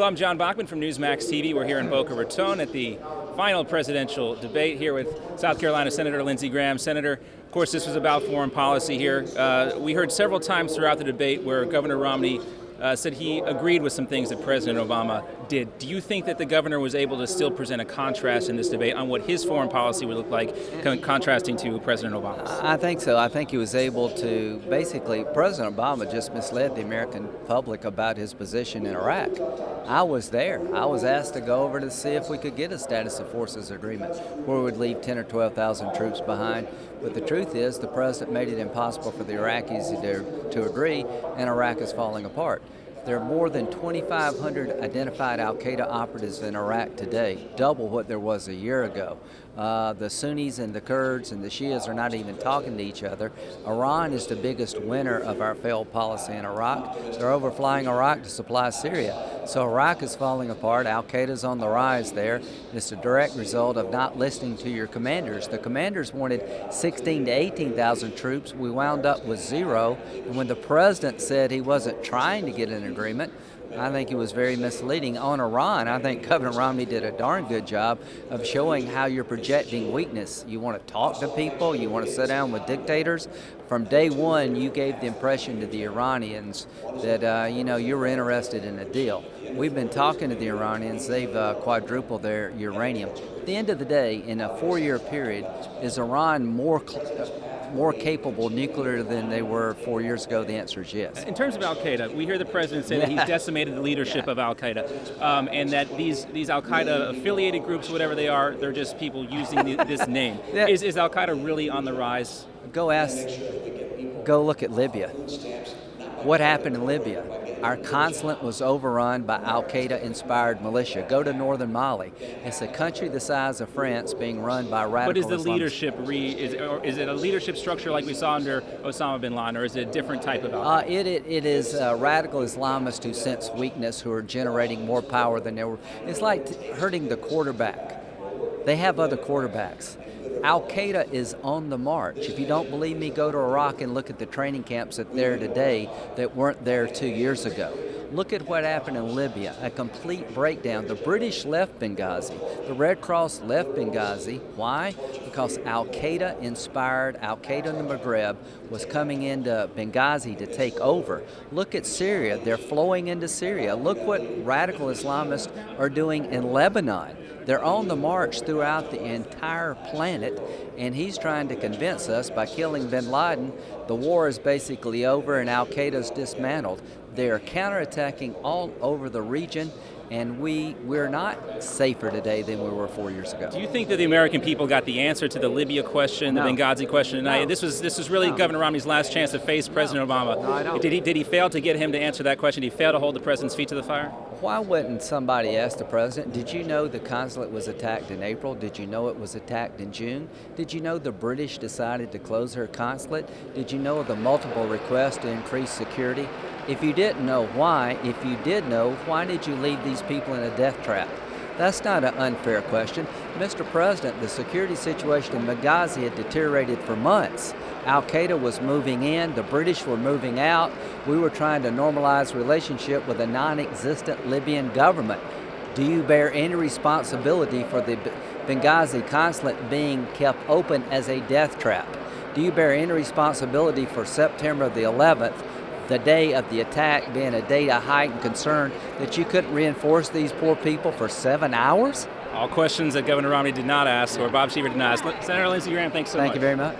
Hello, I'm John Bachman from Newsmax TV. We're here in Boca Raton at the final presidential debate here with South Carolina Senator Lindsey Graham. Senator, of course, this was about foreign policy here. We heard several times throughout the debate where Governor Romney said he agreed with some things that President Obama did. Do you think that the governor was able to still present a contrast in this debate on what his foreign policy would look like, contrasting to President Obama's? I think so. I think he was able to, basically, President Obama just misled the American public about his position in Iraq. I was there. I was asked to go over to see if we could get a status of forces agreement where we would leave 10 or 12,000 troops behind. But the truth is, the president made it impossible for the Iraqis to agree, and Iraq is falling apart. There are more than 2,500 identified al-Qaeda operatives in Iraq today, double what there was a year ago. The Sunnis and the Kurds and the Shias are not even talking to each other. Iran is the biggest winner of our failed policy in Iraq. They're overflying Iraq to supply Syria. So Iraq is falling apart. Al-Qaeda's on the rise there. It's a direct result of not listening to your commanders. The commanders wanted 16 to 18,000 troops. We wound up with zero. And when the president said he wasn't trying to get an agreement, I think it was very misleading. On Iran, I think Governor Romney did a darn good job of showing how you're projecting weakness. You want to talk to people, you want to sit down with dictators. From day one, you gave the impression to the Iranians that, you were interested in a deal. We've been talking to the Iranians. They've quadrupled their uranium. At the end of the day, in a 4-year period, is Iran more capable nuclear than they were 4 years ago? The answer is yes. In terms of al-Qaeda, we hear the president say that he's decimated the leadership of al-Qaeda, and that these al-Qaeda affiliated groups, whatever they are, they're just people using this name. Is al-Qaeda really on the rise? Go look at Libya. What happened in Libya? Our consulate was overrun by al-Qaeda-inspired militia. Go to northern Mali. It's a country the size of France being run by radical Islamists. But is the leadership, is it a leadership structure like we saw under Osama bin Laden, or is it a different type of al-Qaeda? It is radical Islamists who sense weakness, who are generating more power than they were. It's like hurting the quarterback. They have other quarterbacks. Al-Qaeda is on the march. If you don't believe me, go to Iraq and look at the training camps that are there today that weren't there 2 years ago. Look at what happened in Libya, a complete breakdown. The British left Benghazi. The Red Cross left Benghazi. Why? Because Al-Qaeda inspired, Al-Qaeda in the Maghreb was coming into Benghazi to take over. Look at Syria. They're flowing into Syria. Look what radical Islamists are doing in Lebanon. They're on the march throughout the entire planet, and he's trying to convince us by killing bin Laden the war is basically over and al-Qaeda's dismantled. They're counterattacking all over the region, and we're not safer today than we were 4 years ago. Do you think that the American people got the answer to the Libya question, the Benghazi question tonight? This was really Governor Romney's last chance to face President Obama. No, I don't. Did he fail to get him to answer that question? Did he fail to hold the president's feet to the fire? Why wouldn't somebody ask the president, did you know the consulate was attacked in April? Did you know it was attacked in June? Did you know the British decided to close their consulate? Did you know of the multiple requests to increase security? If you didn't know, why? If you did know, why did you leave these people in a death trap? That's not an unfair question. Mr. President, the security situation in Benghazi had deteriorated for months. Al-Qaeda was moving in, the British were moving out. We were trying to normalize relationship with a non-existent Libyan government. Do you bear any responsibility for the Benghazi consulate being kept open as a death trap? Do you bear any responsibility for September the 11th, the day of the attack, being a day of heightened concern, that you couldn't reinforce these poor people for 7 hours? All questions that Governor Romney did not ask, or Bob Seaver did not ask. Senator Lindsey Graham, thanks so much. Thank you very much.